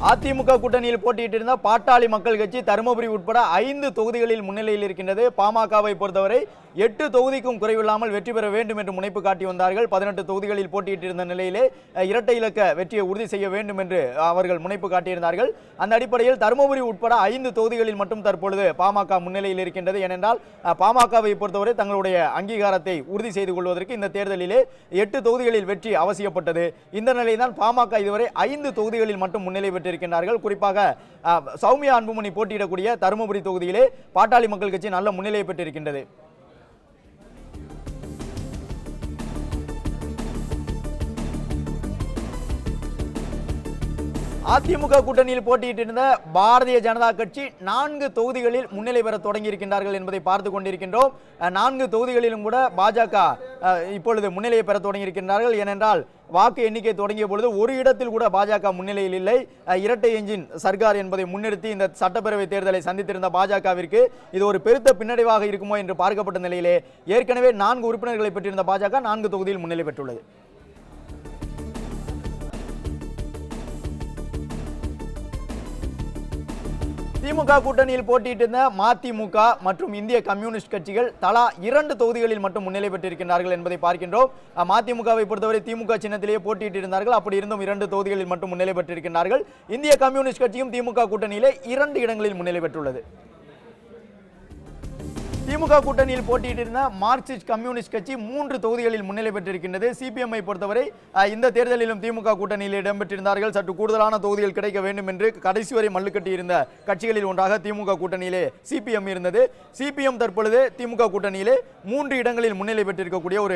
அதிமுக கூட்டணியில் போட்டியிட்டிருந்த பாட்டாளி மக்கள் கட்சி தருமபுரி உட்பட 5 தொகுதிகளில் முன்னிலையில் இருக்கின்றது. பாமகவை பொறுத்தவரை 8 தொகுதிக்கும் குறைவில்லாமல் வெற்றி பெற வேண்டும் என்று முனைப்பு காட்டி வந்தார்கள். 18 தொகுதிகளில் போட்டியிட்டிருந்த நிலையிலே இரட்டை இலக்க வெற்றியை உறுதி செய்ய வேண்டும் என்று அவர்கள் முனைப்பு காட்டியிருந்தார்கள். அந்த அடிப்படையில் தருமபுரி உட்பட 5 தொகுதிகளில் மட்டும் தற்பொழுது பாமக முன்னிலையில் இருக்கின்றது. ஏனென்றால் பாமகவை பொறுத்தவரை தங்களுடைய அங்கீகாரத்தை உறுதி செய்து கொள்வதற்கு இந்த தேர்தலிலே 8 தொகுதிகளில் வெற்றி அவசியப்பட்டது. இந்த நிலையில்தான் பாமக இதுவரை 5 தொகுதிகளில் மட்டும் முன்னிலை பெற்றிருக்கின்றார்கள். குறிப்பாக சௌமியா அன்புமணி போட்டியிடக்கூடிய தருமபுரி தொகுதியிலே பாட்டாளி மக்கள் கட்சி நல்ல முன்னிலை பெற்றிருக்கின்றது. அதிமுக கூட்டணியில் போட்டியிட்டிருந்த பாரதிய ஜனதா கட்சி 4 தொகுதிகளில் முன்னிலை பெற தொடங்கி இருக்கின்றார்கள் என்பதை பார்த்து கொண்டிருக்கின்றோம். 4 தொகுதிகளிலும் கூட பாஜக இப்பொழுது முன்னிலையை பெற தொடங்கி இருக்கின்றார்கள். ஏனென்றால் வாக்கு எண்ணிக்கை தொடங்கிய பொழுது ஒரு இடத்தில் கூட பாஜக முன்னிலையில் இல்லை. இரட்டை என்ஜின் சர்க்கார் என்பதை முன்னிறுத்தி இந்த சட்டப்பேரவை தேர்தலை சந்தித்திருந்த பாஜகவிற்கு இது ஒரு பெருத்த பின்னடைவாக இருக்குமோ என்று பார்க்கப்பட்ட நிலையிலே ஏற்கனவே 4 உறுப்பினர்களை பெற்றிருந்த பாஜக 4 தொகுதியில் முன்னிலை பெற்றுள்ளது. திமுக கூட்டணியில் போட்டியிட்டிருந்த மதிமுக மற்றும் இந்திய கம்யூனிஸ்ட் கட்சிகள் தலா 2 தொகுதிகளில் மட்டும் முன்னிலை பெற்றிருக்கிறார்கள் என்பதை பார்க்கின்றோம். மதிமுகவை பொறுத்தவரை திமுக சின்னத்திலேயே போட்டியிட்டிருந்தார்கள். அப்படி இருந்தும் 2 தொகுதிகளில் மட்டும் முன்னிலை பெற்றிருக்கிறார்கள். இந்திய கம்யூனிஸ்ட் கட்சியும் திமுக கூட்டணியிலே 2 இடங்களில் முன்னிலை பெற்றுள்ளது. திமுக கூட்டணியில் போட்டியிட்டிருந்த மார்க்சிஸ்ட் கம்யூனிஸ்ட் கட்சி 3 தொகுதிகளில் முன்னிலை பெற்றிருக்கின்றது. சிபிஎம்ஐ பொறுத்தவரை இந்த தேர்தலிலும் திமுக கூட்டணியில் இடம்பெற்றிருந்தார்கள். சற்று கூடுதலான தொகுதிகள் கிடைக்க வேண்டும் என்று கடைசி வரை மல்லுக்கட்டி இருந்த கட்சிகளில் ஒன்றாக திமுக கூட்டணியிலே சிபிஎம் இருந்தது. சிபிஎம் தற்பொழுது திமுக கூட்டணியிலே 3 இடங்களில் முன்னிலை பெற்றிருக்கக்கூடிய ஒரு